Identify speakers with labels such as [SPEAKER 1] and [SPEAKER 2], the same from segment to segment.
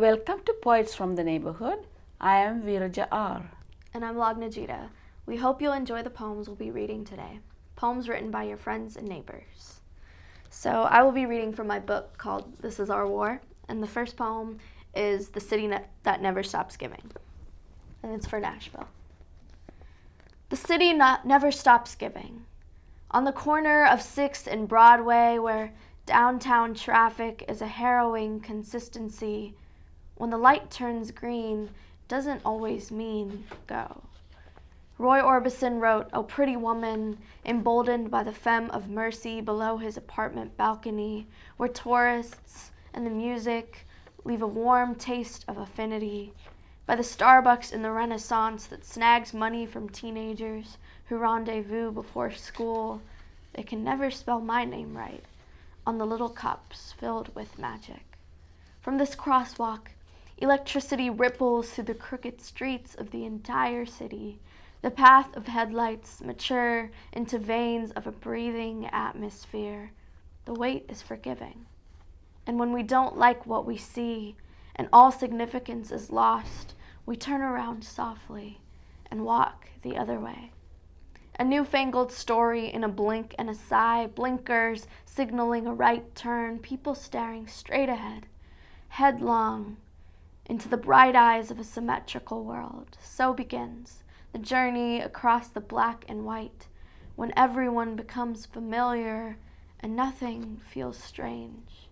[SPEAKER 1] Welcome to Poets from the Neighborhood. I am VeerajaR.
[SPEAKER 2] And I'm Lagnajita. We hope you'll enjoy the poems we'll be reading today. Poems written by your friends and neighbors. So I will be reading from my book called This Is Our War. And the first poem is The City That Never Stops Giving. And it's for Nashville. The city never stops giving. On the corner of 6th and Broadway, where downtown traffic is a harrowing consistency, when the light turns green, doesn't always mean go. Roy Orbison wrote, "O pretty woman," emboldened by the femme of mercy below his apartment balcony, where tourists and the music leave a warm taste of affinity, by the Starbucks in the Renaissance that snags money from teenagers who rendezvous before school. They can never spell my name right on the little cups filled with magic. From this crosswalk, electricity ripples through the crooked streets of the entire city. The path of headlights mature into veins of a breathing atmosphere. The wait is forgiving. And when we don't like what we see and all significance is lost, we turn around softly and walk the other way. A newfangled story in a blink and a sigh, blinkers signaling a right turn, people staring straight ahead, headlong into the bright eyes of a symmetrical world. So begins the journey across the black and white, when everyone becomes familiar and nothing feels strange.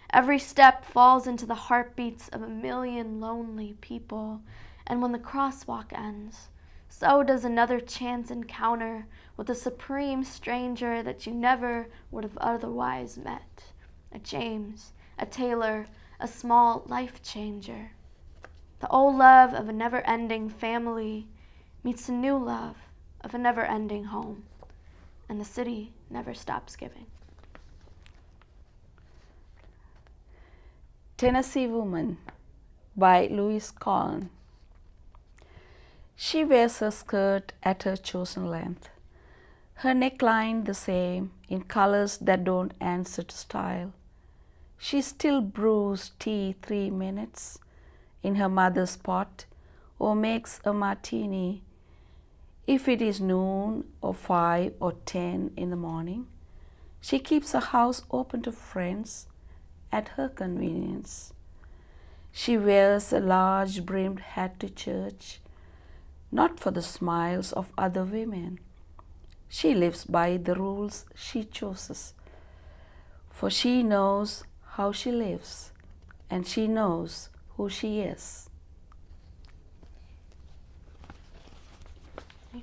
[SPEAKER 2] Every step falls into the heartbeats of a million lonely people, and when the crosswalk ends, so does another chance encounter with a supreme stranger that you never would have otherwise met. A James, a Taylor, a small life changer. The old love of a never-ending family meets the new love of a never-ending home, and the city never stops giving.
[SPEAKER 1] Tennessee Woman by Louise Colln. She wears her skirt at her chosen length, her neckline the same in colors that don't answer to style. She still brews tea 3 minutes in her mother's pot or makes a martini if it is noon or 5 or 10 in the morning. She keeps her house open to friends at her convenience. She wears a large brimmed hat to church, not for the smiles of other women. She lives by the rules she chooses, for she knows how she lives, and she knows who she is.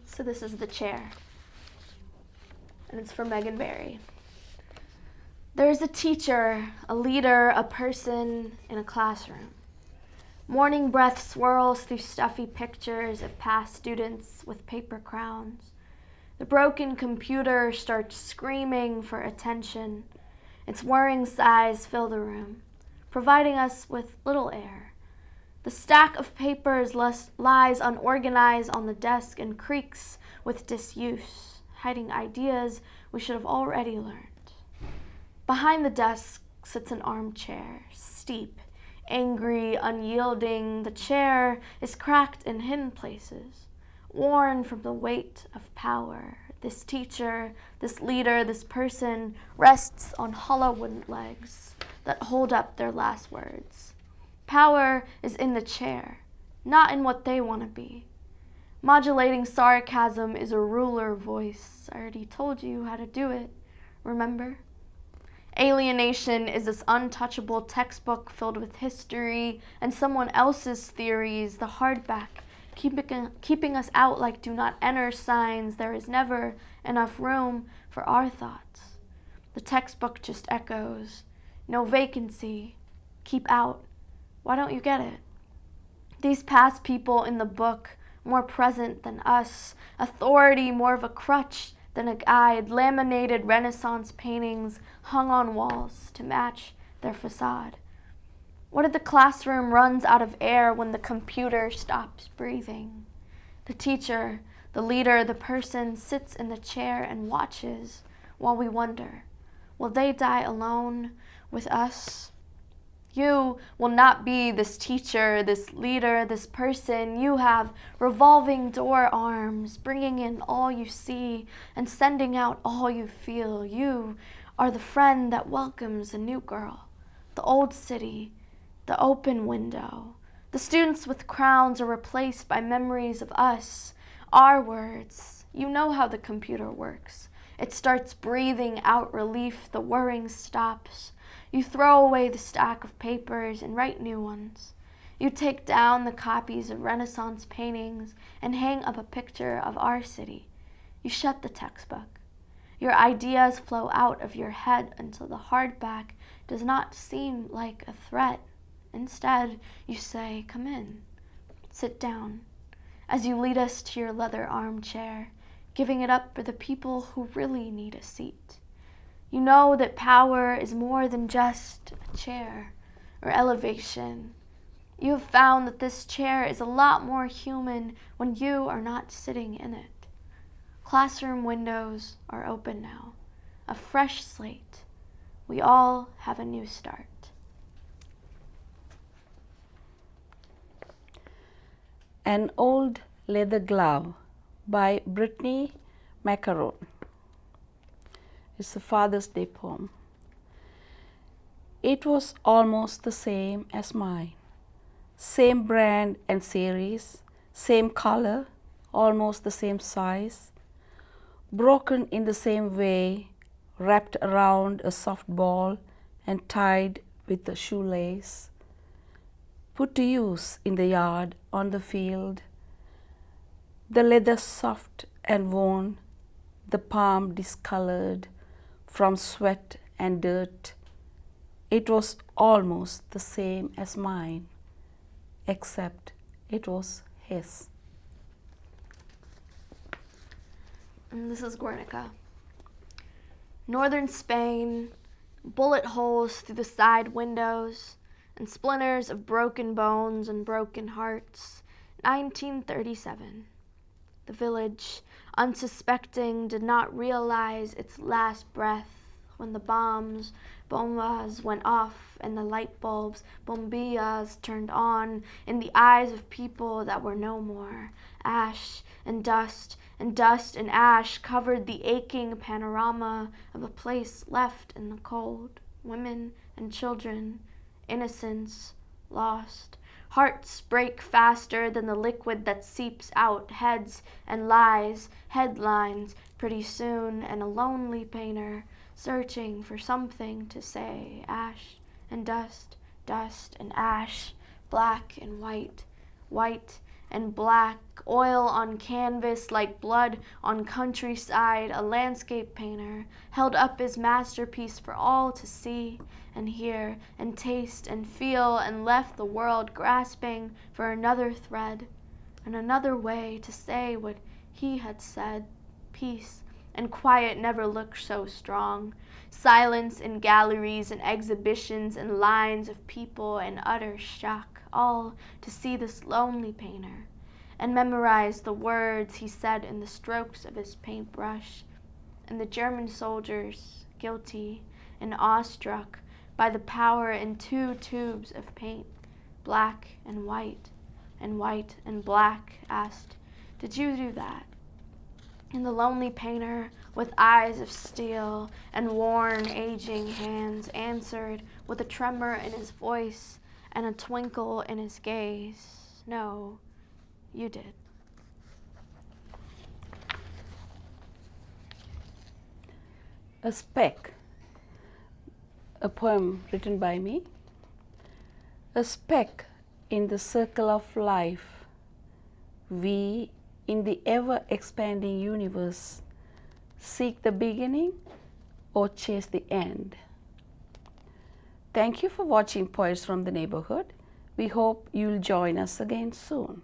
[SPEAKER 2] So this is The Chair, and it's for Megan Barry. There is a teacher, a leader, a person in a classroom. Morning breath swirls through stuffy pictures of past students with paper crowns. The broken computer starts screaming for attention. Its whirring sighs fill the room, providing us with little air. The stack of papers lies unorganized on the desk and creaks with disuse, hiding ideas we should have already learned. Behind the desk sits an armchair, steep, angry, unyielding. The chair is cracked in hidden places, worn from the weight of power. This teacher, this leader, this person rests on hollow wooden legs that hold up their last words. Power is in the chair, not in what they want to be. Modulating sarcasm is a ruler voice. I already told you how to do it, remember? Alienation is this untouchable textbook filled with history and someone else's theories, the hardback, keeping us out like do not enter signs. There is never enough room for our thoughts. The textbook just echoes. No vacancy. Keep out. Why don't you get it? These past people in the book, more present than us, authority more of a crutch than a guide, laminated Renaissance paintings hung on walls to match their facade. What if the classroom runs out of air when the computer stops breathing? The teacher, the leader, the person sits in the chair and watches while we wonder, will they die alone with us? You will not be this teacher, this leader, this person. You have revolving door arms, bringing in all you see and sending out all you feel. You are the friend that welcomes a new girl, the old city, the open window. The students with crowns are replaced by memories of us, our words. You know how the computer works. It starts breathing out relief, the whirring stops. You throw away the stack of papers and write new ones. You take down the copies of Renaissance paintings and hang up a picture of our city. You shut the textbook. Your ideas flow out of your head until the hardback does not seem like a threat. Instead, you say, "Come in, sit down," as you lead us to your leather armchair, giving it up for the people who really need a seat. You know that power is more than just a chair or elevation. You have found that this chair is a lot more human when you are not sitting in it. Classroom windows are open now, a fresh slate. We all have a new start.
[SPEAKER 1] An Old Leather Glove by Brittanie Maccarone. It's a Father's Day poem. It was almost the same as mine. Same brand and series, same color, almost the same size. Broken in the same way, wrapped around a soft ball and tied with a shoelace. Put to use in the yard, on the field. The leather soft and worn, the palm discolored from sweat and dirt. It was almost the same as mine, except it was his.
[SPEAKER 2] And this is Guernica. Northern Spain, bullet holes through the side windows, and splinters of broken bones and broken hearts. 1937. The village, unsuspecting, did not realize its last breath when the bombas went off and the light bulbs, bombillas, turned on in the eyes of people that were no more. Ash and dust and dust and ash covered the aching panorama of a place left in the cold. Women and children, innocence, lost. Hearts break faster than the liquid that seeps out, heads and lies, headlines pretty soon, and a lonely painter searching for something to say. Ash and dust, dust and ash, black and white, white and black, oil on canvas like blood on countryside. A landscape painter held up his masterpiece for all to see and hear and taste and feel, and left the world grasping for another thread and another way to say what he had said. Peace and quiet never looked so strong. Silence in galleries and exhibitions and lines of people in utter shock, all to see this lonely painter and memorize the words he said in the strokes of his paintbrush. And the German soldiers, guilty and awestruck by the power in 2 tubes of paint, black and white and black, asked, "Did you do that?" And the lonely painter, with eyes of steel and worn, aging hands, answered with a tremor in his voice and a twinkle in his gaze, "No, you did."
[SPEAKER 1] A Speck, a poem written by me. A speck in the circle of life, we in the ever-expanding universe seek the beginning or chase the end. Thank you for watching Poets from the Neighborhood. We hope you'll join us again soon.